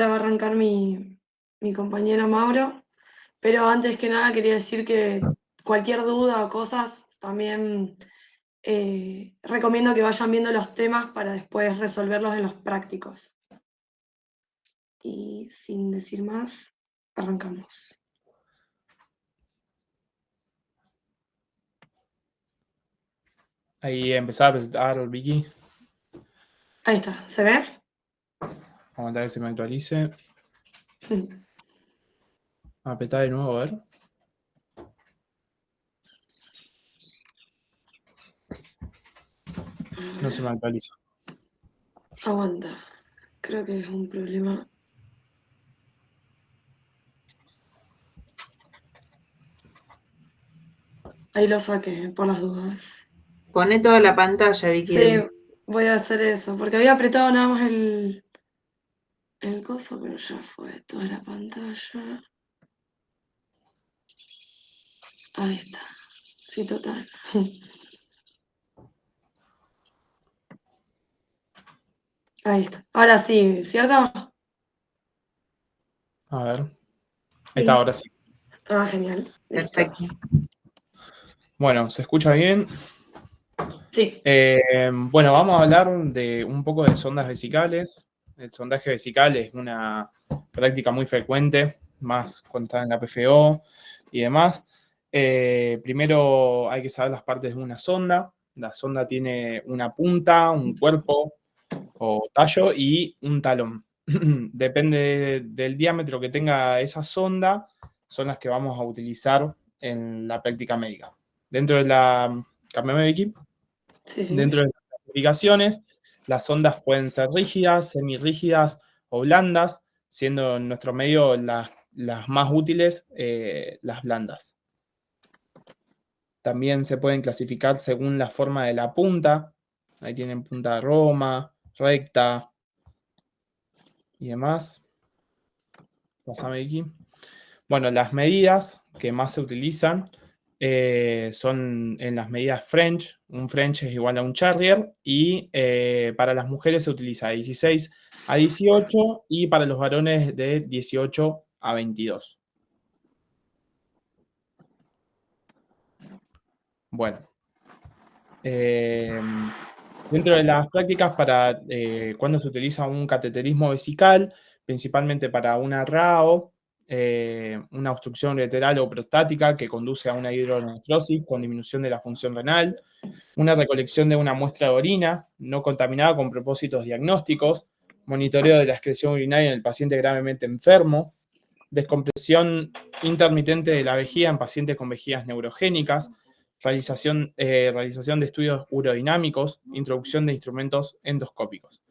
va a arrancar mi compañero Mauro, pero antes que nada quería decir que cualquier duda o cosas también recomiendo que vayan viendo los temas para después resolverlos en los prácticos. Y sin decir más, arrancamos. Ahí empezaba a presentar Vicky. Ahí está, ¿se ve? Vamos a ver que se me actualice. Apretar de nuevo, a ver. No se me actualiza. Aguanta, creo que es un problema. Ahí lo saqué, por las dudas. Poné toda la pantalla, Vicky. Sí, voy a hacer eso, porque había apretado nada más el coso, pero ya fue toda la pantalla. Ahí está. Sí, total. Ahí está. Ahora sí, ¿cierto? A ver. Ahí está, ahora sí. Ah, genial. Perfecto. Bueno, ¿se escucha bien? Sí. Bueno, vamos a hablar de un poco de sondas vesicales. El sondaje vesical es una práctica muy frecuente, más cuando está en la PFO y demás. Primero hay que saber las partes de una sonda. La sonda tiene una punta, un cuerpo o tallo y un talón. Depende del diámetro que tenga esa sonda, son las que vamos a utilizar en la práctica médica. Dentro de la... ¿Cambiame, Vicky? Sí. Dentro de las clasificaciones, las sondas pueden ser rígidas, semirrígidas o blandas, siendo en nuestro medio las más útiles las blandas. También se pueden clasificar según la forma de la punta. Ahí tienen punta de Roma, recta y demás. Pásame aquí. Bueno, las medidas que más se utilizan son en las medidas French. Un French es igual a un Charrier. Y para las mujeres se utiliza de 16 a 18 y para los varones de 18 a 22. Bueno. Dentro de las prácticas para cuando se utiliza un cateterismo vesical, principalmente para una RAO, una obstrucción ureteral o prostática que conduce a una hidronefrosis con disminución de la función renal, una recolección de una muestra de orina no contaminada con propósitos diagnósticos, monitoreo de la excreción urinaria en el paciente gravemente enfermo, descompresión intermitente de la vejiga en pacientes con vejigas neurogénicas, realización de estudios urodinámicos, introducción de instrumentos endoscópicos.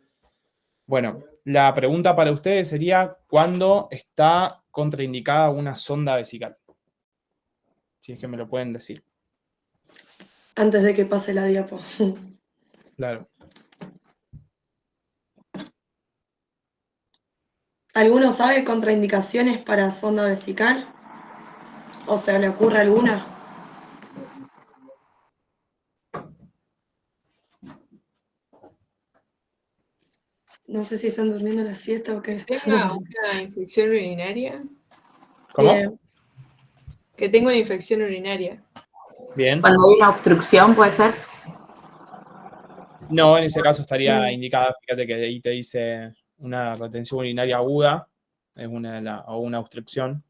Bueno, la pregunta para ustedes sería, ¿cuándo está contraindicada una sonda vesical? Si es que me lo pueden decir. Antes de que pase la diapo. Claro. ¿Alguno sabe contraindicaciones para sonda vesical? O sea, ¿le ocurre alguna? No sé si están durmiendo la siesta o qué. ¿Tenga una infección urinaria? ¿Cómo? Bien. Que tenga una infección urinaria. Bien. Cuando hay una obstrucción, ¿puede ser? No, en ese caso estaría indicada, fíjate que ahí te dice una retención urinaria aguda, es o una obstrucción.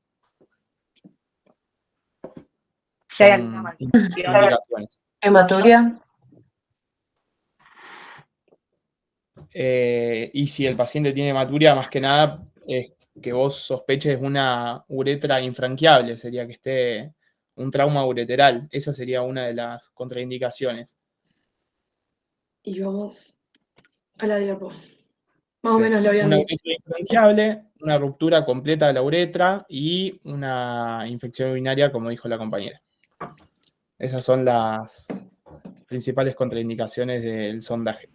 Son indicaciones. ¿Hematuria? Y si el paciente tiene hematuria, más que nada, es que vos sospeches una uretra infranqueable, sería que esté un trauma ureteral. Esa sería una de las contraindicaciones. Y vamos a la diapo. Más o Sí. menos lo habían Una dicho. uretra infranqueable, una ruptura completa de la uretra y una infección urinaria, como dijo la compañera. Esas son las principales contraindicaciones del sondaje.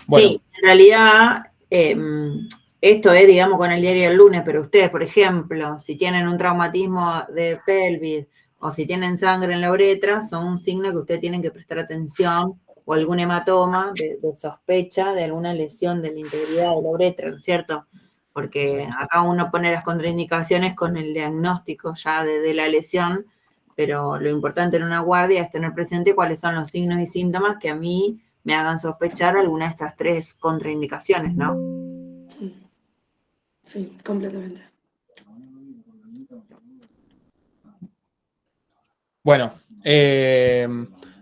Bueno. Sí, en realidad esto es, digamos, con el diario del lunes, pero ustedes, por ejemplo, si tienen un traumatismo de pelvis o si tienen sangre en la uretra, son un signo que ustedes tienen que prestar atención, o algún hematoma de sospecha de alguna lesión de la integridad de la uretra, ¿no es cierto? porque acá uno pone las contraindicaciones con el diagnóstico ya de la lesión, pero lo importante en una guardia es tener presente cuáles son los signos y síntomas que a mí me hagan sospechar alguna de estas 3 contraindicaciones, ¿no? Sí, completamente. Bueno,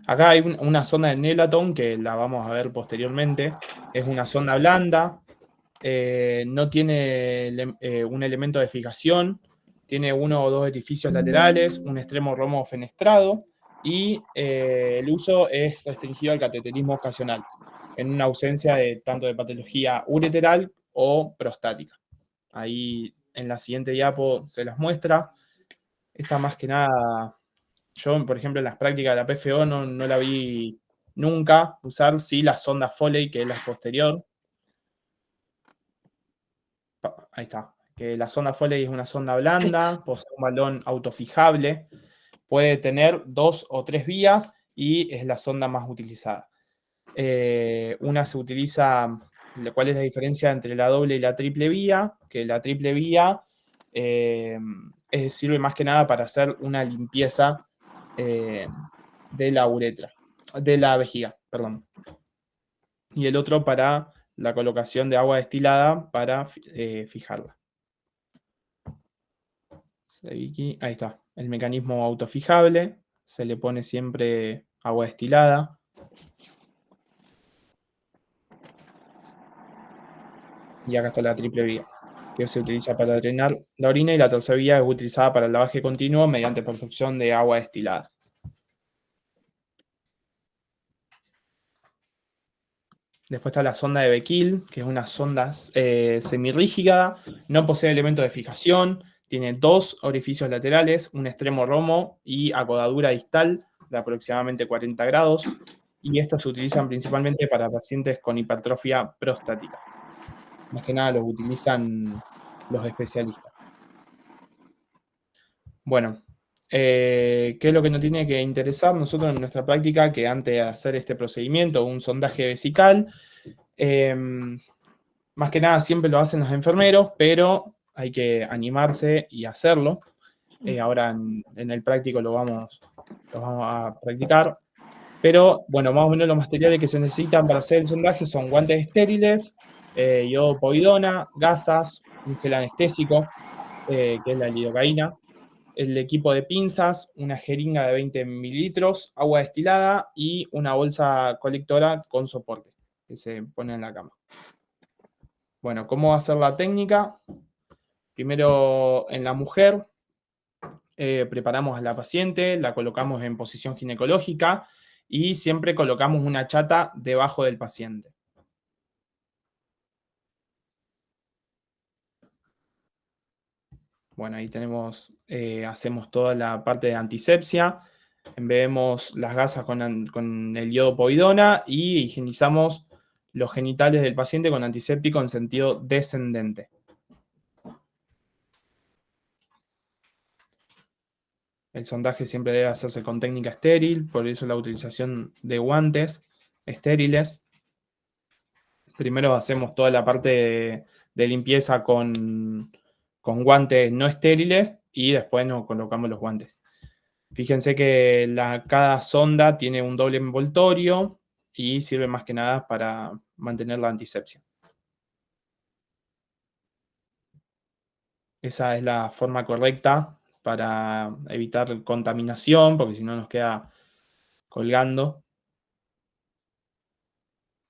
acá hay una sonda de Nelaton que la vamos a ver posteriormente. Es una sonda blanda, no tiene un elemento de fijación, tiene 1 o 2 orificios laterales, un extremo romo fenestrado y el uso es restringido al cateterismo ocasional, en una ausencia de tanto de patología ureteral o prostática. Ahí en la siguiente diapo se las muestra. Esta más que nada, yo por ejemplo en las prácticas de la PFO no la vi nunca usar, sí la sonda Foley, que es la posterior. Ahí está. Que la sonda Foley es una sonda blanda, posee un balón autofijable, puede tener 2 o 3 vías y es la sonda más utilizada. Una se utiliza, ¿cuál es la diferencia entre la doble y la triple vía? Que la triple vía sirve más que nada para hacer una limpieza de la uretra, de la vejiga, perdón. Y el otro para la colocación de agua destilada para fijarla. Ahí está, el mecanismo autofijable, se le pone siempre agua destilada. Y acá está la triple vía, que se utiliza para drenar la orina, y la tercera vía es utilizada para el lavaje continuo mediante perfusión de agua destilada. Después está la sonda de Becquil, que es una sonda semirrígida, no posee elementos de fijación, tiene 2 orificios laterales, un extremo romo y acodadura distal de aproximadamente 40 grados, y estos se utilizan principalmente para pacientes con hipertrofia prostática. Más que nada los utilizan los especialistas. Bueno, ¿qué es lo que nos tiene que interesar nosotros en nuestra práctica? Que antes de hacer este procedimiento, un sondaje vesical, más que nada siempre lo hacen los enfermeros, pero hay que animarse y hacerlo. Ahora en el práctico lo vamos a practicar. Pero, bueno, más o menos los materiales que se necesitan para hacer el sondaje son guantes estériles, iodopovidona, gasas, un gel anestésico, que es la lidocaína, el equipo de pinzas, una jeringa de 20 mililitros, agua destilada y una bolsa colectora con soporte que se pone en la cama. Bueno, ¿cómo va a ser la técnica? Primero, en la mujer, preparamos a la paciente, la colocamos en posición ginecológica y siempre colocamos una chata debajo del paciente. Bueno, ahí tenemos, hacemos toda la parte de antisepsia, embebemos las gasas con el iodopovidona y higienizamos los genitales del paciente con antiséptico en sentido descendente. El sondaje siempre debe hacerse con técnica estéril, por eso la utilización de guantes estériles. Primero hacemos toda la parte de limpieza con guantes no estériles y después nos colocamos los guantes. Fíjense que cada sonda tiene un doble envoltorio y sirve más que nada para mantener la antisepsia. Esa es la forma correcta para evitar contaminación, porque si no nos queda colgando.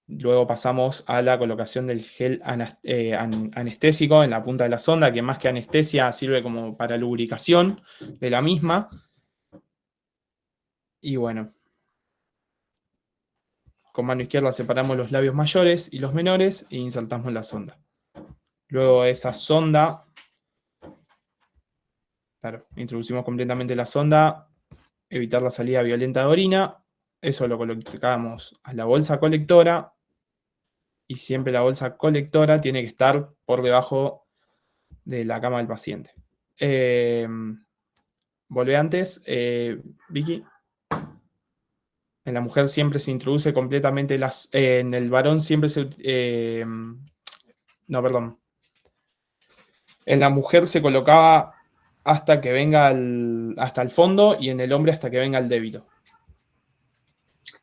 Luego pasamos a la colocación del gel anestésico en la punta de la sonda, que más que anestesia sirve como para lubricación de la misma. Y bueno, con mano izquierda separamos los labios mayores y los menores e insertamos la sonda. Luego esa sonda, claro, introducimos completamente la sonda, evitar la salida violenta de orina. Eso lo colocamos a la bolsa colectora. Y siempre la bolsa colectora tiene que estar por debajo de la cama del paciente. Volvé antes, Vicky. En la mujer siempre se introduce completamente en el varón siempre se... no, perdón. En la mujer se colocaba hasta que venga hasta el fondo y en el hombre hasta que venga el débito.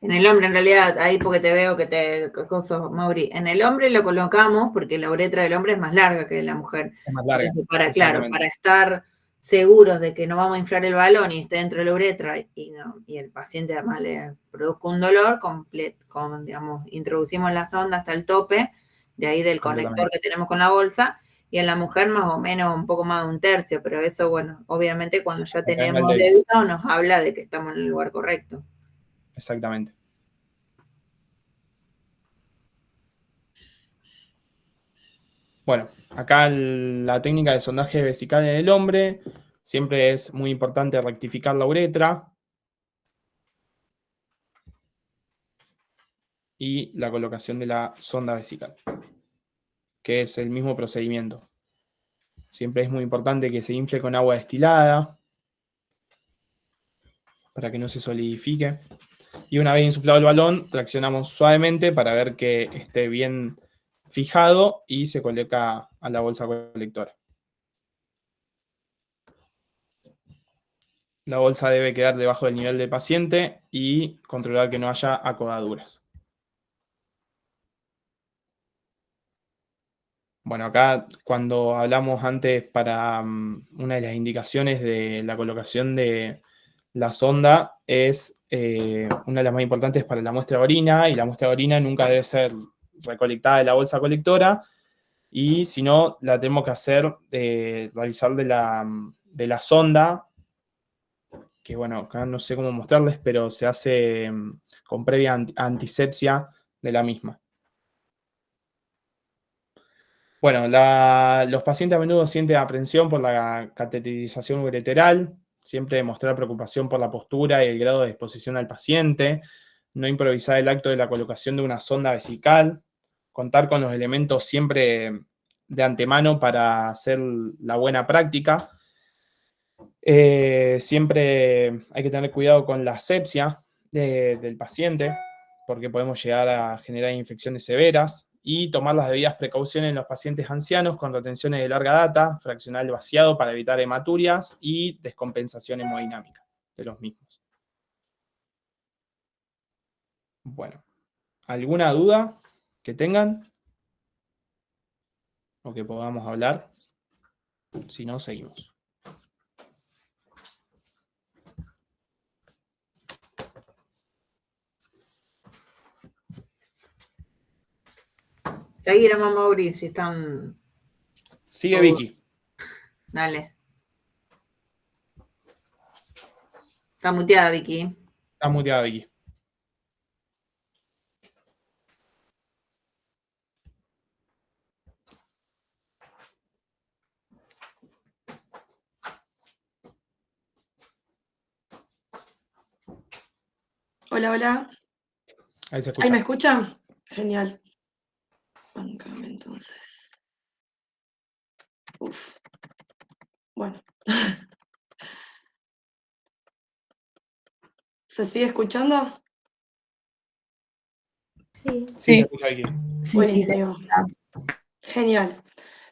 En el hombre, en realidad, ahí porque te veo que te coso, Mauri. En el hombre lo colocamos porque la uretra del hombre es más larga que la mujer. Es más larga. Entonces, claro, para estar seguros de que no vamos a inflar el balón y esté dentro de la uretra y el paciente además le produzca un dolor, digamos, introducimos la sonda hasta el tope, de ahí del conector que tenemos con la bolsa, y en la mujer más o menos un poco más de un tercio, pero eso, bueno, obviamente cuando ya tenemos débito nos habla de que estamos en el lugar correcto. Exactamente. Bueno, acá la técnica de sondaje vesical en el hombre, siempre es muy importante rectificar la uretra y la colocación de la sonda vesical, que es el mismo procedimiento. Siempre es muy importante que se infle con agua destilada para que no se solidifique. Y una vez insuflado el balón, traccionamos suavemente para ver que esté bien fijado y se coloca a la bolsa colectora. La bolsa debe quedar debajo del nivel del paciente y controlar que no haya acodaduras. Bueno, acá cuando hablamos antes para una de las indicaciones de la colocación de la sonda es una de las más importantes para la muestra de orina, y la muestra de orina nunca debe ser recolectada de la bolsa colectora, y si no, la tenemos que hacer, realizar de la sonda, que bueno, acá no sé cómo mostrarles, pero se hace con previa antisepsia de la misma. Bueno, los pacientes a menudo sienten aprensión por la cateterización ureteral, siempre mostrar preocupación por la postura y el grado de exposición al paciente, no improvisar el acto de la colocación de una sonda vesical, contar con los elementos siempre de antemano para hacer la buena práctica. Siempre hay que tener cuidado con la asepsia del paciente, porque podemos llegar a generar infecciones severas, y tomar las debidas precauciones en los pacientes ancianos con retenciones de larga data, fraccionar el vaciado para evitar hematurias y descompensación hemodinámica de los mismos. Bueno, ¿alguna duda que tengan o que podamos hablar? Si no, seguimos. Seguir a Mauri, si están... Sigue Vicky. Dale. Está muteada, Vicky. Está muteada, Vicky. Hola, hola. Ahí se escucha. ¿Ahí me escuchan? Genial. Bancame entonces. Uf. Bueno. ¿Se sigue escuchando? Sí, se escucha Vicky. Buenísimo. Genial.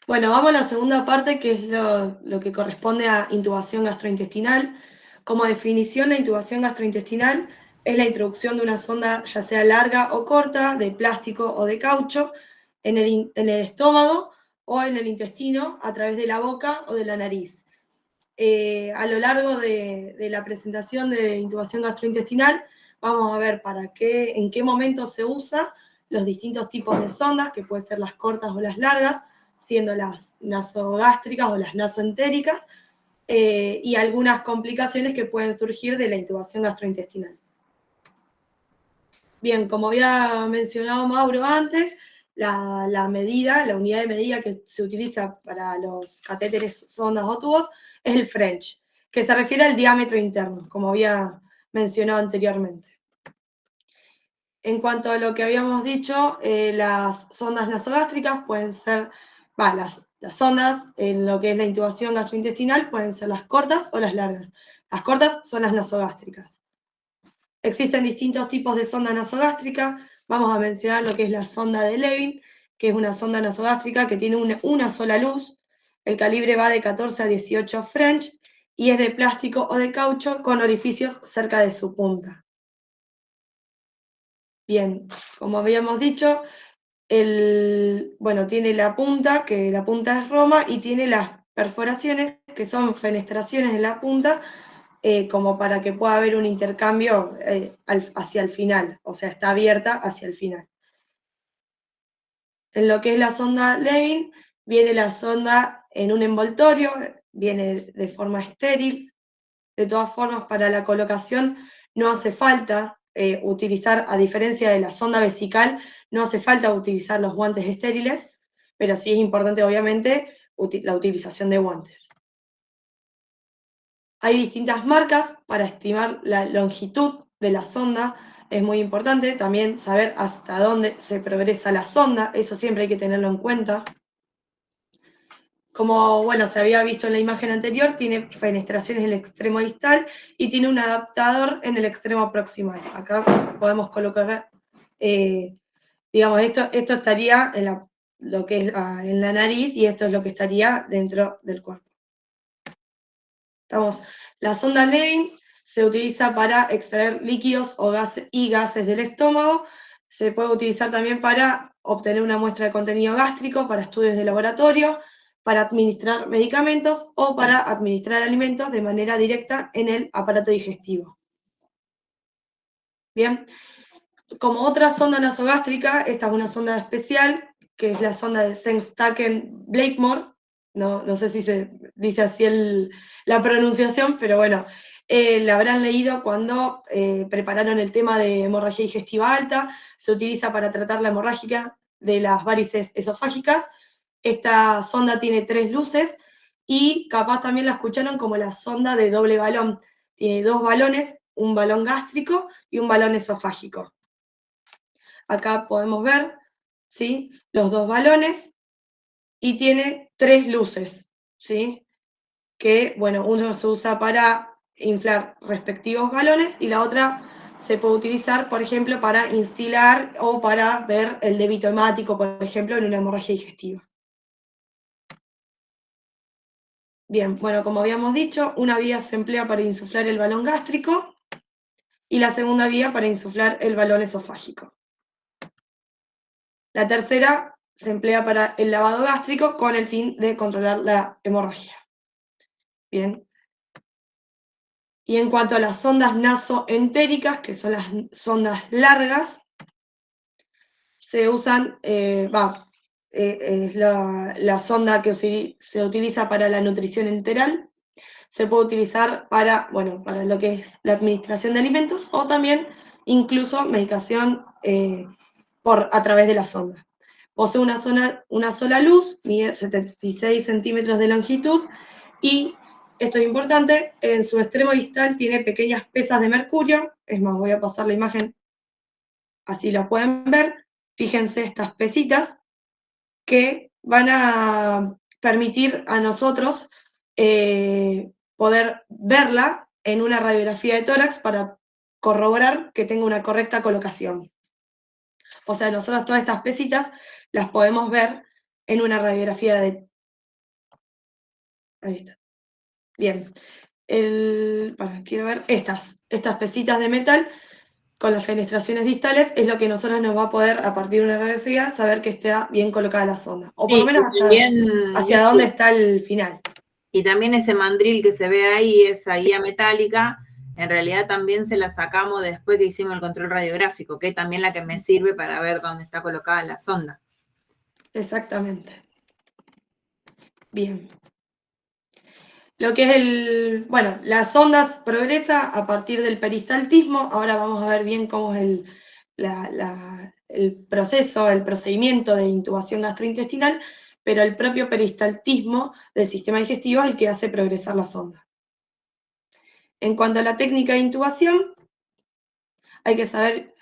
Bueno, vamos a la segunda parte, que es lo que corresponde a intubación gastrointestinal. Como definición, la intubación gastrointestinal es la introducción de una sonda, ya sea larga o corta, de plástico o de caucho, en el estómago o en el intestino, a través de la boca o de la nariz. A lo largo de la presentación de intubación gastrointestinal, vamos a ver en qué momento se usa, los distintos tipos de sondas, que pueden ser las cortas o las largas, siendo las nasogástricas o las nasoentéricas, y algunas complicaciones que pueden surgir de la intubación gastrointestinal. Bien, como había mencionado Mauro antes, la unidad de medida que se utiliza para los catéteres, sondas o tubos es el French, que se refiere al diámetro interno, como había mencionado anteriormente. En cuanto a lo que habíamos dicho, las sondas nasogástricas pueden ser, las sondas en lo que es la intubación gastrointestinal pueden ser las cortas o las largas. Las cortas son las nasogástricas. Existen distintos tipos de sonda nasogástrica. Vamos a mencionar lo que es la sonda de Levin, que es una sonda nasogástrica que tiene una sola luz. El calibre va de 14 a 18 French y es de plástico o de caucho con orificios cerca de su punta. Bien, como habíamos dicho, tiene la punta, que la punta es Roma, y tiene las perforaciones, que son fenestraciones en la punta, como para que pueda haber un intercambio hacia el final, o sea, está abierta hacia el final. En lo que es la sonda Levin, viene la sonda en un envoltorio, viene de forma estéril. De todas formas, para la colocación no hace falta utilizar, a diferencia de la sonda vesical, no hace falta utilizar los guantes estériles, pero sí es importante, obviamente, la utilización de guantes. Hay distintas marcas para estimar la longitud de la sonda. Es muy importante también saber hasta dónde se progresa la sonda, eso siempre hay que tenerlo en cuenta. Como se había visto en la imagen anterior, tiene fenestraciones en el extremo distal y tiene un adaptador en el extremo proximal. Acá podemos colocar, digamos, esto estaría en lo que es en la nariz y esto es lo que estaría dentro del cuerpo. La sonda Levin se utiliza para extraer líquidos y gases del estómago. Se puede utilizar también para obtener una muestra de contenido gástrico, para estudios de laboratorio, para administrar medicamentos o para administrar alimentos de manera directa en el aparato digestivo. Bien, como otra sonda nasogástrica, esta es una sonda especial, que es la sonda de Sengstaken-Blakemore. No sé si se dice así la pronunciación, pero bueno, la habrán leído cuando prepararon el tema de hemorragia digestiva alta. Se utiliza para tratar la hemorragia de las varices esofágicas. Esta sonda tiene 3 luces y capaz también la escucharon como la sonda de doble balón. Tiene 2 balones, un balón gástrico y un balón esofágico. Acá podemos ver, ¿sí?, los 2 balones y tiene 3 luces, ¿sí? Que, uno se usa para inflar respectivos balones y la otra se puede utilizar, por ejemplo, para instilar o para ver el débito hemático, por ejemplo, en una hemorragia digestiva. Bien, como habíamos dicho, una vía se emplea para insuflar el balón gástrico y la segunda vía para insuflar el balón esofágico. La tercera se emplea para el lavado gástrico con el fin de controlar la hemorragia. Bien. Y en cuanto a las sondas nasoentéricas, que son las sondas largas, se usan, es la sonda que se utiliza para la nutrición enteral. Se puede utilizar para lo que es la administración de alimentos o también incluso medicación a través de la sonda. Posee una sola luz, mide 76 centímetros de longitud y, esto es importante, en su extremo distal tiene pequeñas pesas de mercurio. Es más, voy a pasar la imagen, así la pueden ver. Fíjense estas pesitas que van a permitir a nosotros poder verla en una radiografía de tórax para corroborar que tenga una correcta colocación. O sea, nosotros todas estas pesitas las podemos ver en una radiografía de... Ahí está. Bien. Quiero ver estas pesitas de metal con las fenestraciones distales es lo que nosotros nos va a poder, a partir de una radiografía, saber que esté bien colocada la sonda. O por lo menos hacia dónde está el final. Y también ese mandril que se ve ahí, esa guía metálica, en realidad también se la sacamos después que hicimos el control radiográfico, que es también la que me sirve para ver dónde está colocada la sonda. Exactamente. Bien. Lo que es la sonda progresa a partir del peristaltismo. Ahora vamos a ver bien cómo es el procedimiento de intubación gastrointestinal, pero el propio peristaltismo del sistema digestivo es el que hace progresar la sonda. En cuanto a la técnica de intubación, hay que saber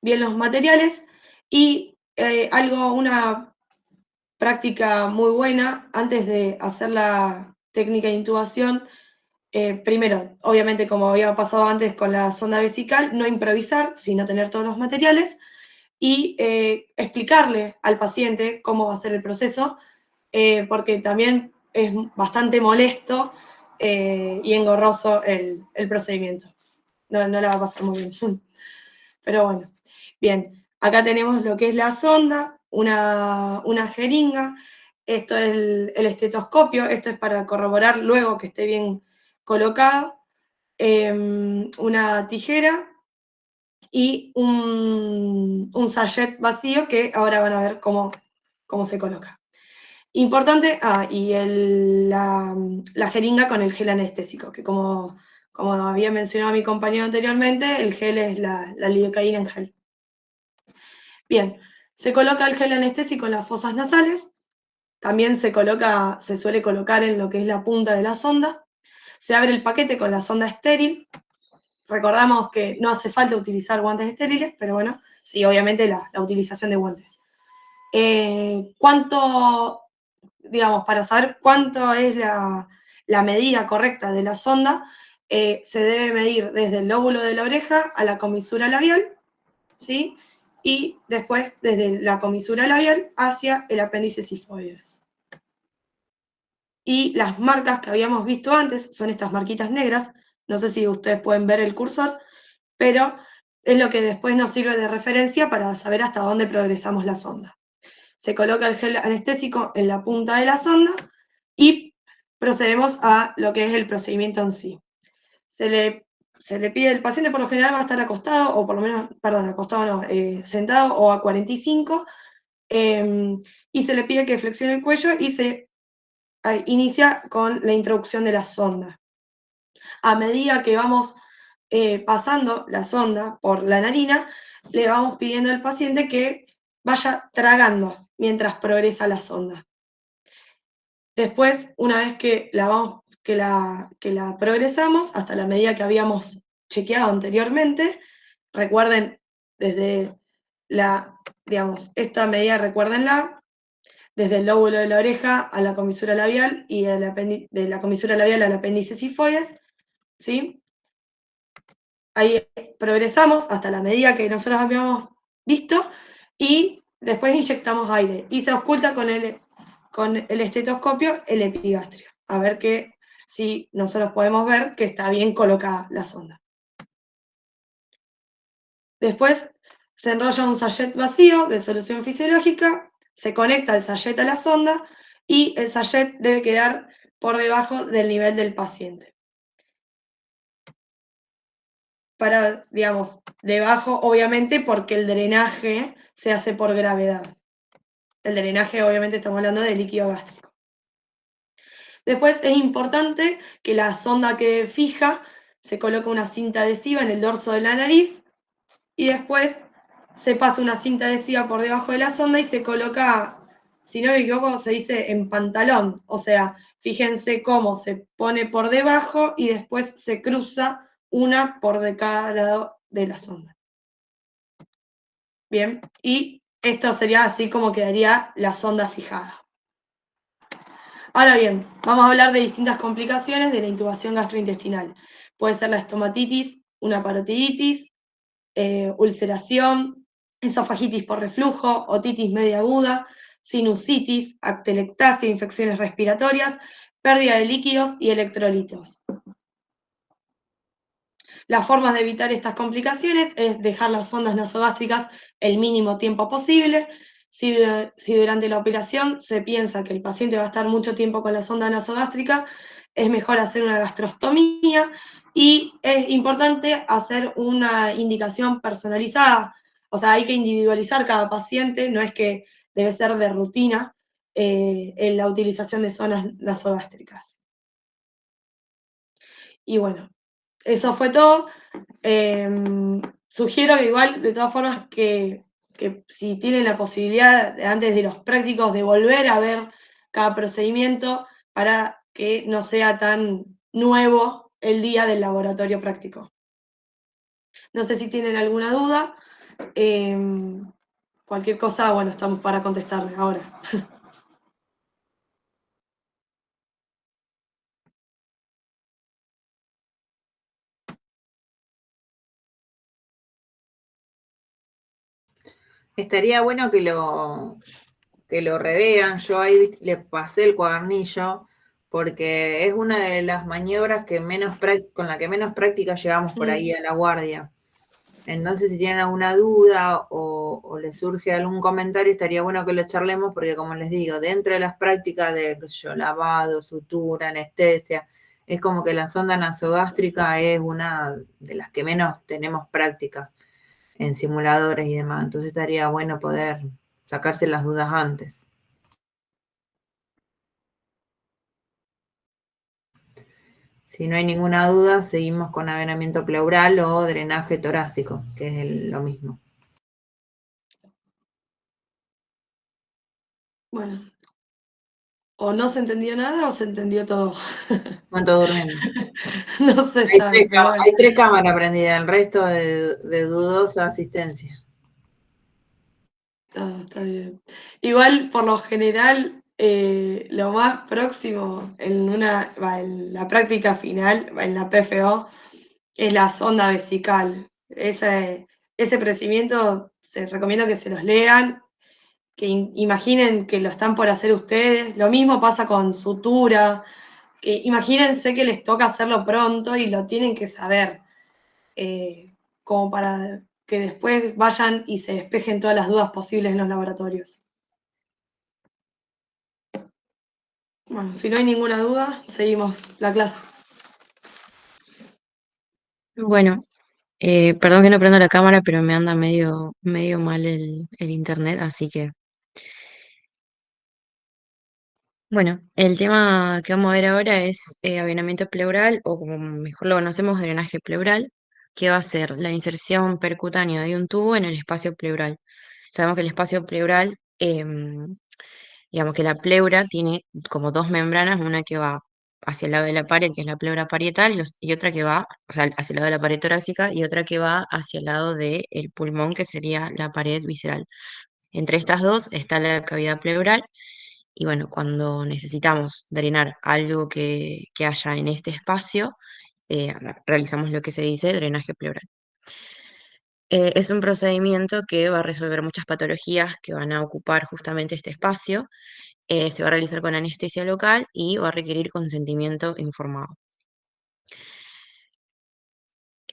bien los materiales y una práctica muy buena antes de hacer la técnica de intubación. Primero, obviamente, como había pasado antes con la sonda vesical, no improvisar, sino tener todos los materiales y explicarle al paciente cómo va a ser el proceso, porque también es bastante molesto y engorroso el procedimiento. No la va a pasar muy bien. Pero bueno, bien. Acá tenemos lo que es la sonda, una jeringa. Esto es el estetoscopio. Esto es para corroborar luego que esté bien colocado. Una tijera y un sachet vacío que ahora van a ver cómo se coloca. Importante, y la jeringa con el gel anestésico, que como había mencionado mi compañero anteriormente, el gel es la lidocaína en gel. Bien, se coloca el gel anestésico en las fosas nasales, también se suele colocar en lo que es la punta de la sonda, se abre el paquete con la sonda estéril. Recordamos que no hace falta utilizar guantes estériles, pero bueno, sí, obviamente la utilización de guantes. Para saber cuánto es la medida correcta de la sonda, se debe medir desde el lóbulo de la oreja a la comisura labial, ¿sí? Y después desde la comisura labial hacia el apéndice sifoides. Y las marcas que habíamos visto antes son estas marquitas negras. No sé si ustedes pueden ver el cursor, pero es lo que después nos sirve de referencia para saber hasta dónde progresamos la sonda. Se coloca el gel anestésico en la punta de la sonda y procedemos a lo que es el procedimiento en sí. Se le pide, el paciente por lo general va a estar acostado, o por lo menos, perdón, acostado no, sentado o a 45, y se le pide que flexione el cuello y se inicia con la introducción de la sonda. A medida que vamos pasando la sonda por la narina, le vamos pidiendo al paciente que vaya tragando mientras progresa la sonda. Después, una vez que la progresamos, hasta la medida que habíamos chequeado anteriormente, recuerden, desde esta medida, recuérdenla, desde el lóbulo de la oreja a la comisura labial y de la comisura labial al apéndice sifoides, ¿sí? Ahí progresamos hasta la medida que nosotros habíamos visto y después inyectamos aire y se ausculta con el estetoscopio el epigastrio, a ver si nosotros podemos ver que está bien colocada la sonda. Después se enrolla un sachet vacío de solución fisiológica, se conecta el sachet a la sonda y el sachet debe quedar por debajo del nivel del paciente. Debajo, obviamente, porque el drenaje se hace por gravedad. El drenaje, obviamente, estamos hablando de líquido gástrico. Después es importante que la sonda quede fija, se coloca una cinta adhesiva en el dorso de la nariz y después se pasa una cinta adhesiva por debajo de la sonda y se coloca, si no me equivoco, se dice en pantalón. O sea, fíjense cómo se pone por debajo y después se cruza una de cada lado de la sonda. Bien, y esto sería así como quedaría la sonda fijada. Ahora bien, vamos a hablar de distintas complicaciones de la intubación gastrointestinal. Puede ser la estomatitis, una parotiditis, ulceración, esofagitis por reflujo, otitis media aguda, sinusitis, atelectasia, infecciones respiratorias, pérdida de líquidos y electrolitos. Las formas de evitar estas complicaciones es dejar las sondas nasogástricas el mínimo tiempo posible. Si durante la operación se piensa que el paciente va a estar mucho tiempo con la sonda nasogástrica, es mejor hacer una gastrostomía y es importante hacer una indicación personalizada. O sea, hay que individualizar cada paciente, no es que debe ser de rutina en la utilización de sondas nasogástricas. Y bueno, eso fue todo. Sugiero que igual, de todas formas, que si tienen la posibilidad, antes de los prácticos, de volver a ver cada procedimiento para que no sea tan nuevo el día del laboratorio práctico. No sé si tienen alguna duda. Cualquier cosa, bueno, estamos para contestarles ahora. Estaría bueno que lo revean. Yo ahí le pasé el cuadernillo porque es una de las maniobras que con la que menos práctica llevamos por ahí a la guardia. Entonces, si tienen alguna duda o les surge algún comentario, estaría bueno que lo charlemos, porque como les digo, dentro de las prácticas de, qué sé yo, lavado, sutura, anestesia, es como que la sonda nasogástrica es una de las que menos tenemos práctica en simuladores y demás. Entonces estaría bueno poder sacarse las dudas antes. Si no hay ninguna duda, seguimos con avenamiento pleural o drenaje torácico, que es lo mismo. Bueno, o no se entendió nada o se entendió todo. Están todos durmiendo. No se Hay sabe, pero bueno. hay 3 cámaras prendidas, el resto de dudosa asistencia. Está bien. Igual, por lo general, lo más próximo en la práctica final, en la PFO, es la sonda vesical. Ese procedimiento se recomienda que se los lean, que imaginen que lo están por hacer ustedes. Lo mismo pasa con sutura. Que imagínense que les toca hacerlo pronto y lo tienen que saber, como para que después vayan y se despejen todas las dudas posibles en los laboratorios. Bueno, si no hay ninguna duda, seguimos la clase. Bueno, perdón que no prendo la cámara, pero me anda medio mal el internet, así que. Bueno, el tema que vamos a ver ahora es avenamiento pleural, o como mejor lo conocemos, drenaje pleural, que va a ser la inserción percutánea de un tubo en el espacio pleural. Sabemos que el espacio pleural, digamos que la pleura tiene como dos membranas, una que va hacia el lado de la pared, que es la pleura parietal, y otra que va, o sea, hacia el lado de la pared torácica, y otra que va hacia el lado del pulmón, que sería la pared visceral. Entre estas dos está la cavidad pleural, y bueno, cuando necesitamos drenar algo que haya en este espacio, realizamos lo que se dice drenaje pleural. Es un procedimiento que va a resolver muchas patologías que van a ocupar justamente este espacio. Se va a realizar con anestesia local y va a requerir consentimiento informado.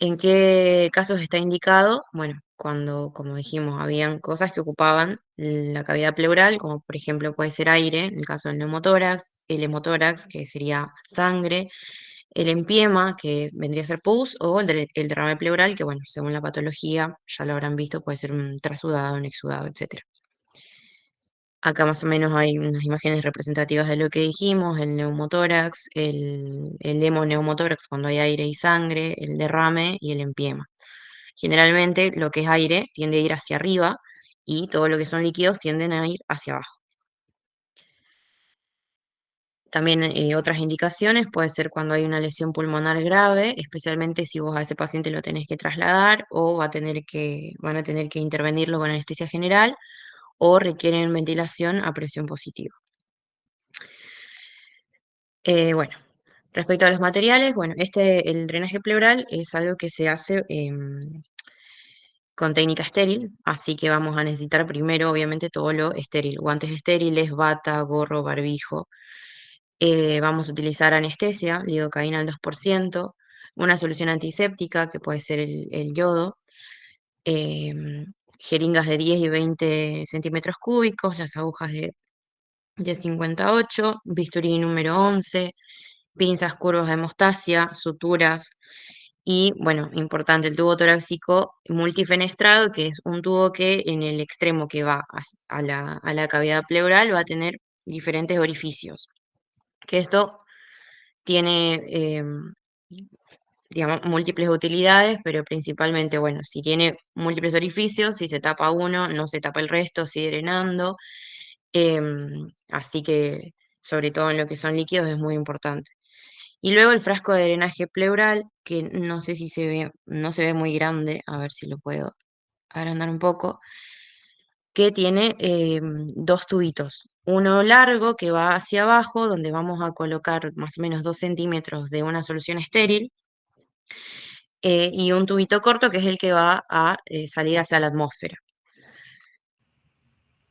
¿En qué casos está indicado? Bueno, cuando, como dijimos, habían cosas que ocupaban la cavidad pleural, como por ejemplo puede ser aire, en el caso del neumotórax, el hemotórax, que sería sangre, el empiema, que vendría a ser pus, o el derrame pleural, que bueno, según la patología, ya lo habrán visto, puede ser un trasudado, un exudado, etc. Acá más o menos hay unas imágenes representativas de lo que dijimos, el neumotórax, el hemoneumotórax cuando hay aire y sangre, el derrame y el empiema. Generalmente lo que es aire tiende a ir hacia arriba y todo lo que son líquidos tienden a ir hacia abajo. También otras indicaciones puede ser cuando hay una lesión pulmonar grave, especialmente si vos a ese paciente lo tenés que trasladar o van a tener que intervenirlo con anestesia general o requieren ventilación a presión positiva. Bueno, respecto a los materiales, bueno, el drenaje pleural es algo que se hace con técnica estéril, así que vamos a necesitar primero, obviamente, todo lo estéril, guantes estériles, bata, gorro, barbijo. Vamos a utilizar anestesia, lidocaína al 2%, una solución antiséptica, que puede ser el yodo, jeringas de 10 y 20 centímetros cúbicos, las agujas de 58, bisturí número 11, pinzas curvas de hemostasia, suturas y, bueno, importante, el tubo torácico multifenestrado, que es un tubo que en el extremo que va a la cavidad pleural va a tener diferentes orificios. Que esto tiene, digamos, múltiples utilidades, pero principalmente, bueno, si tiene múltiples orificios, si se tapa uno, no se tapa el resto, sigue drenando. Así que, sobre todo en lo que son líquidos, es muy importante. Y luego el frasco de drenaje pleural, que no sé si no se ve muy grande, a ver si lo puedo agrandar un poco, que tiene dos tubitos. Uno largo que va hacia abajo, donde vamos a colocar más o menos 2 centímetros de una solución estéril, y un tubito corto que es el que va a salir hacia la atmósfera.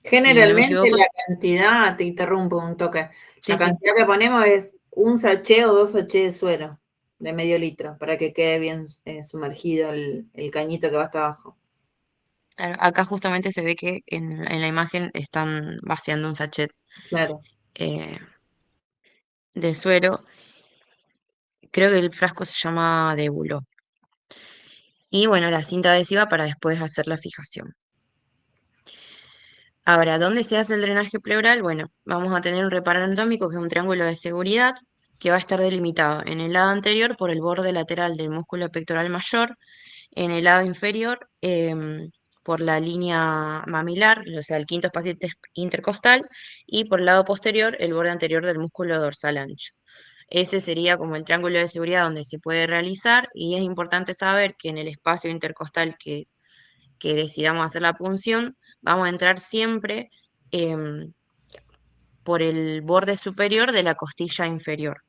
Si no me Generalmente equivoco, la cantidad, te interrumpo un toque, sí, la cantidad que ponemos es un sachet o 2 sachets de suero de medio litro para que quede bien sumergido el cañito que va hasta abajo. Claro, acá justamente se ve que en la imagen están vaciando un sachet Claro. eh, de suero. Creo que el frasco se llama Débulo. Y bueno, la cinta adhesiva para después hacer la fijación. Ahora, ¿dónde se hace el drenaje pleural? Bueno, vamos a tener un reparo anatómico que es un triángulo de seguridad que va a estar delimitado en el lado anterior por el borde lateral del músculo pectoral mayor, en el lado inferior por la línea mamilar, o sea, el quinto espacio intercostal, y por el lado posterior el borde anterior del músculo dorsal ancho. Ese sería como el triángulo de seguridad donde se puede realizar, y es importante saber que en el espacio intercostal que decidamos hacer la punción, vamos a entrar siempre por el borde superior de la costilla inferior,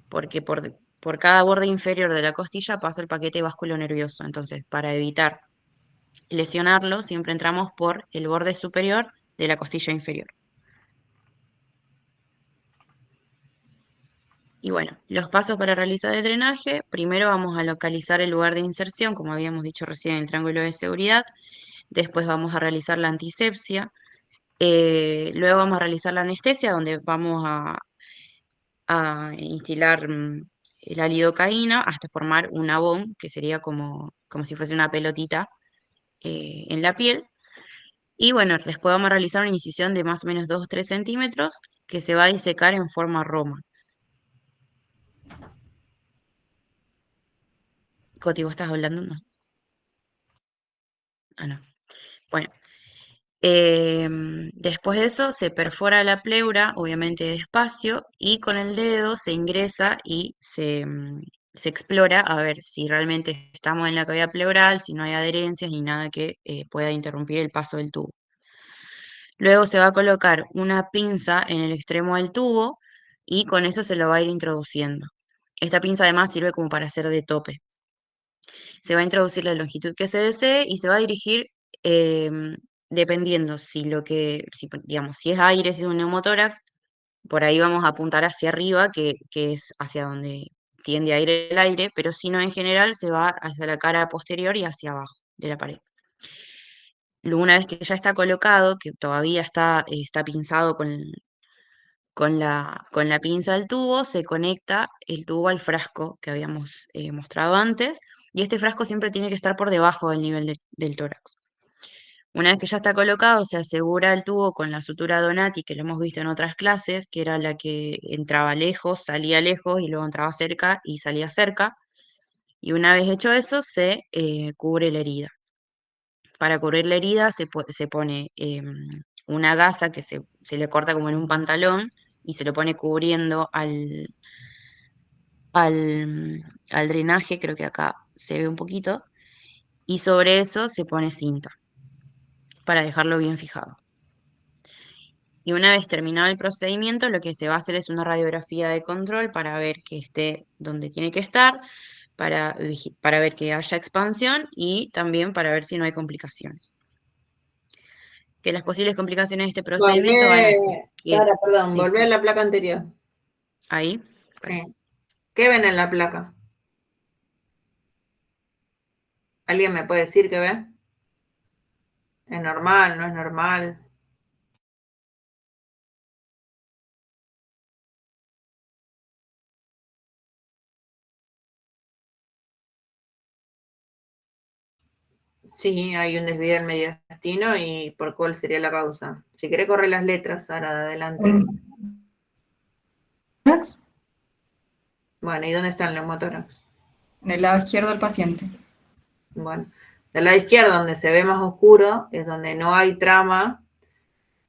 porque por cada borde inferior de la costilla pasa el paquete vasculonervioso. Entonces, para evitar lesionarlo, siempre entramos por el borde superior de la costilla inferior. Y bueno, los pasos para realizar el drenaje: primero vamos a localizar el lugar de inserción, como habíamos dicho recién, en el triángulo de seguridad. Después vamos a realizar la antisepsia. Luego vamos a realizar la anestesia, donde vamos a instilar la lidocaína hasta formar un abón, que sería como si fuese una pelotita en la piel. Y bueno, después vamos a realizar una incisión de más o menos 2 o 3 centímetros que se va a disecar en forma roma. Coti, ¿vos estás hablando? No. Ah, no. Bueno, después de eso se perfora la pleura, obviamente despacio, y con el dedo se ingresa y se explora a ver si realmente estamos en la cavidad pleural, si no hay adherencias ni nada que pueda interrumpir el paso del tubo. Luego se va a colocar una pinza en el extremo del tubo y con eso se lo va a ir introduciendo. Esta pinza además sirve como para hacer de tope. Se va a introducir la longitud que se desee y se va a dirigir dependiendo digamos, si es aire, si es un neumotórax, por ahí vamos a apuntar hacia arriba, que es hacia donde tiende a ir el aire, pero si no, en general se va hacia la cara posterior y hacia abajo de la pared. Luego, una vez que ya está colocado, que todavía está pinzado con la pinza del tubo, se conecta el tubo al frasco que habíamos mostrado antes, y este frasco siempre tiene que estar por debajo del nivel del tórax. Una vez que ya está colocado, se asegura el tubo con la sutura Donati, que lo hemos visto en otras clases, que era la que entraba lejos, salía lejos, y luego entraba cerca y salía cerca. Y una vez hecho eso, se cubre la herida. Para cubrir la herida se pone una gasa que se le corta como en un pantalón y se lo pone cubriendo al drenaje, creo que acá se ve un poquito, y sobre eso se pone cinta para dejarlo bien fijado. Y una vez terminado el procedimiento, lo que se va a hacer es una radiografía de control para ver que esté donde tiene que estar, para ver que haya expansión y también para ver si no hay complicaciones. Que las posibles complicaciones de este procedimiento van a ser que... Sara, perdón, Sí, volvé a la placa anterior. ahí. Sí. ¿Qué ven en la placa? ¿Alguien me puede decir qué ve? ¿Es normal? ¿No es normal? Sí, hay un desvío del mediastino y por cuál sería la causa. Si querés correr las letras, Sara, de adelante. Bueno, ¿y dónde está el neumotórax? En el lado izquierdo del paciente. Bueno, del lado izquierdo, donde se ve más oscuro, es donde no hay trama.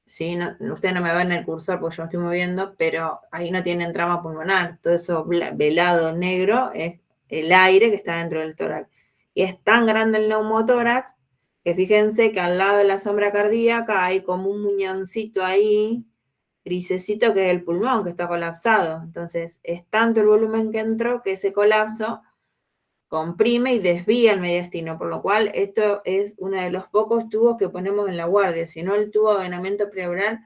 ¿Sí? No, usted no me va en el cursor porque yo me estoy moviendo, pero ahí no tienen trama pulmonar. Todo eso velado negro es el aire que está dentro del tórax. Y es tan grande el neumotórax que fíjense que al lado de la sombra cardíaca hay como un muñoncito ahí, grisecito, que es el pulmón, que está colapsado. Entonces, es tanto el volumen que entró que ese colapso comprime y desvía el mediastino, por lo cual esto es uno de los pocos tubos que ponemos en la guardia. Si no, el tubo de venamiento pleural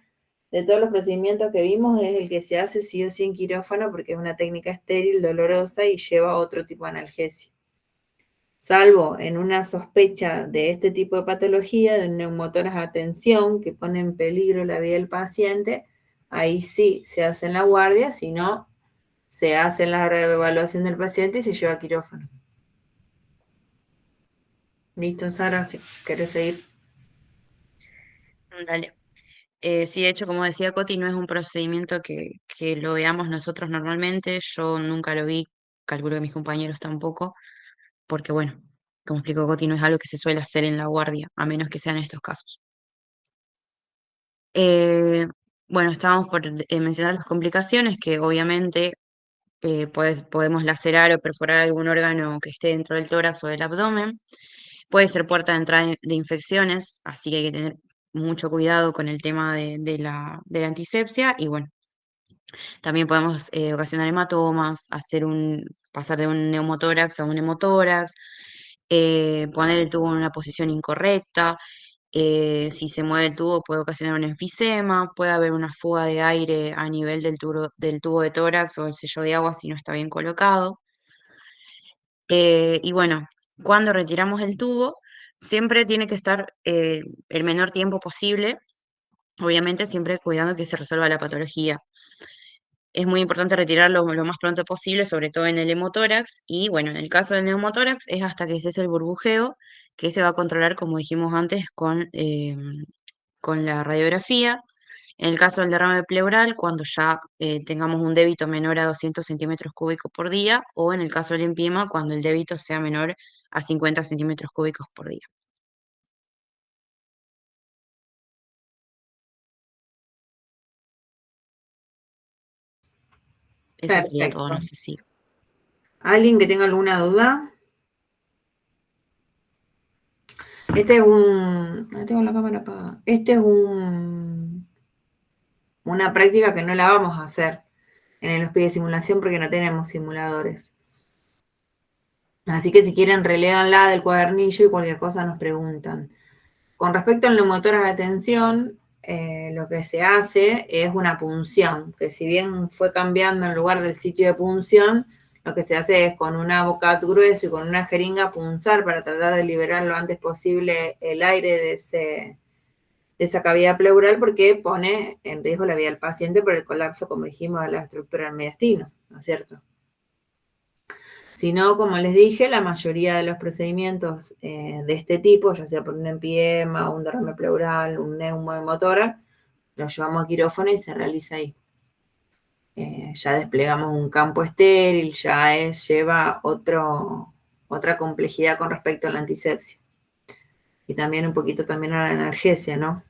de todos los procedimientos que vimos, es el que se hace sí o sí en quirófano porque es una técnica estéril, dolorosa y lleva otro tipo de analgesia. Salvo en una sospecha de este tipo de patología, de un neumotórax a tensión que pone en peligro la vida del paciente, ahí sí se hace en la guardia, si no, se hace la reevaluación del paciente y se lleva a quirófano. Listo, Sara, si querés seguir. Dale. Sí, de hecho, como decía Coti, no es un procedimiento que lo veamos nosotros normalmente. Yo nunca lo vi, calculo que mis compañeros tampoco, porque bueno, como explicó Coti, no es algo que se suele hacer en la guardia, a menos que sean estos casos. Eh, bueno, estábamos por mencionar las complicaciones, que obviamente podemos lacerar o perforar algún órgano que esté dentro del tórax o del abdomen. Puede ser puerta de entrada de infecciones, así que hay que tener mucho cuidado con el tema de la antisepsia. Y bueno, también podemos ocasionar hematomas, pasar de un neumotórax a un hemotórax, poner el tubo en una posición incorrecta. Si se mueve el tubo puede ocasionar un enfisema, puede haber una fuga de aire a nivel del tubo de tórax o el sello de agua si no está bien colocado. Y bueno, cuando retiramos el tubo, siempre tiene que estar el menor tiempo posible, obviamente siempre cuidando que se resuelva la patología. Es muy importante retirarlo lo más pronto posible, sobre todo en el hemotórax. Y bueno, en el caso del neumotórax es hasta que cese el burbujeo, que se va a controlar, como dijimos antes, con la radiografía. En el caso del derrame pleural, cuando ya tengamos un débito menor a 200 centímetros cúbicos por día, o en el caso del empiema, cuando el débito sea menor a 50 centímetros cúbicos por día. Eso sería todo, no Perfecto. sé si. ¿Alguien que tenga alguna duda? Este es un... No tengo la cámara apagada. Este es una práctica que no la vamos a hacer en el hospital de simulación porque no tenemos simuladores. Así que si quieren, reléanla del cuadernillo y cualquier cosa nos preguntan. Con respecto al neumotórax de tensión, lo que se hace es una punción, que si bien fue cambiando en lugar del sitio de punción, lo que se hace es con un abocat grueso y con una jeringa punzar para tratar de liberar lo antes posible el aire de esa cavidad pleural porque pone en riesgo la vida del paciente por el colapso, como dijimos, de la estructura del mediastino, ¿no es cierto? Si no, como les dije, la mayoría de los procedimientos de este tipo, ya sea por un empiema, un derrame pleural, un neumohemotórax, lo llevamos a quirófano y se realiza ahí. Ya desplegamos un campo estéril, ya lleva otra complejidad con respecto a la antisepsia. Y también un poquito también a la analgesia, ¿no?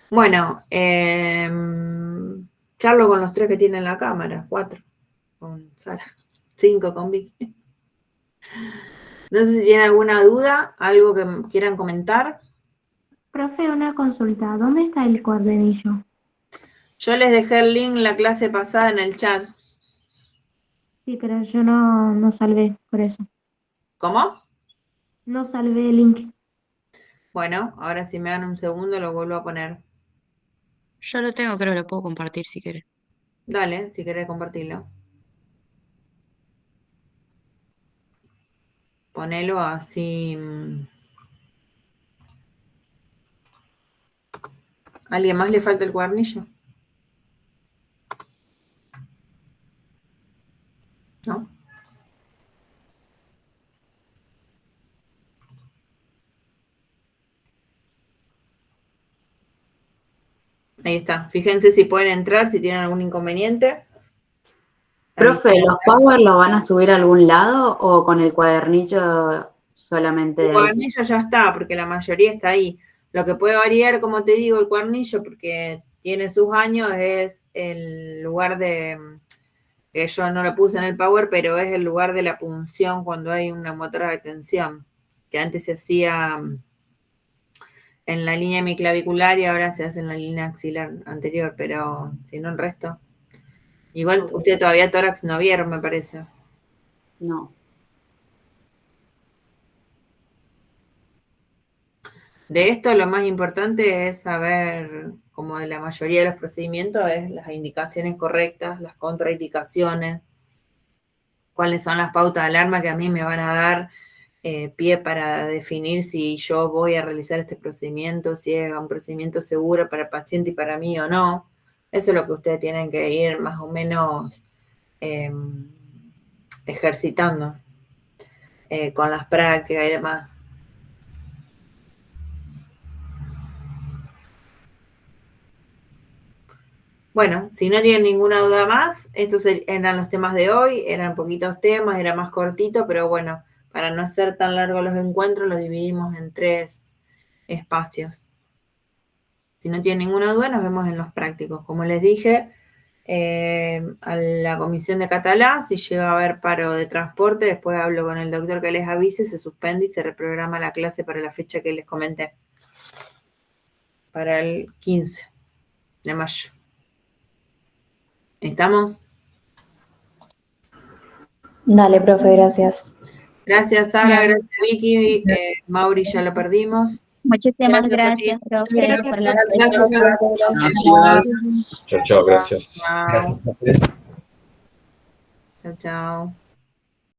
Bueno, charlo con los 3 que tienen la cámara, 4 con Sara, 5 con Vicky. No sé si tienen alguna duda, algo que quieran comentar. Profe, una consulta. ¿Dónde está el cuadernillo? Yo les dejé el link la clase pasada en el chat. Sí, pero yo no salvé, por eso. ¿Cómo? No salvé el link. Bueno, ahora si me dan un segundo lo vuelvo a poner. Yo lo tengo, pero lo puedo compartir si querés. Dale, si querés compartirlo. Ponelo así. ¿A alguien más le falta el cuadernillo? ¿No? Ahí está. Fíjense si pueden entrar, si tienen algún inconveniente. Profe, ¿los Power los van a subir a algún lado o con el cuadernillo solamente El ahí? cuadernillo ya está, porque la mayoría está ahí. Lo que puede variar, como te digo, el cuadernillo, porque tiene sus años, es el lugar que yo no lo puse en el Power, pero es el lugar de la punción cuando hay una motora de tensión, que antes se hacía en la línea hemiclavicular y ahora se hace en la línea axilar anterior, pero si no el resto. Igual usted todavía tórax no vieron, me parece. No. De esto lo más importante es saber como de la mayoría de los procedimientos, es las indicaciones correctas, las contraindicaciones, cuáles son las pautas de alarma que a mí me van a dar pie para definir si yo voy a realizar este procedimiento, si es un procedimiento seguro para el paciente y para mí o no. Eso es lo que ustedes tienen que ir más o menos ejercitando con las prácticas y demás. Bueno, si no tienen ninguna duda más, estos eran los temas de hoy, eran poquitos temas, era más cortito, pero bueno, para no hacer tan largos los encuentros, los dividimos en 3 espacios. Si no tienen ninguna duda, nos vemos en los prácticos. Como les dije, a la comisión de Catalá, si llega a haber paro de transporte, después hablo con el doctor que les avise, se suspende y se reprograma la clase para la fecha que les comenté, para el 15 de mayo. ¿Estamos? Dale, profe, gracias. Gracias, Sara, gracias, Vicky. Mauri, ya lo perdimos. Muchísimas gracias, profe, por la Gracias. Chao, chao, gracias. Chao, chao.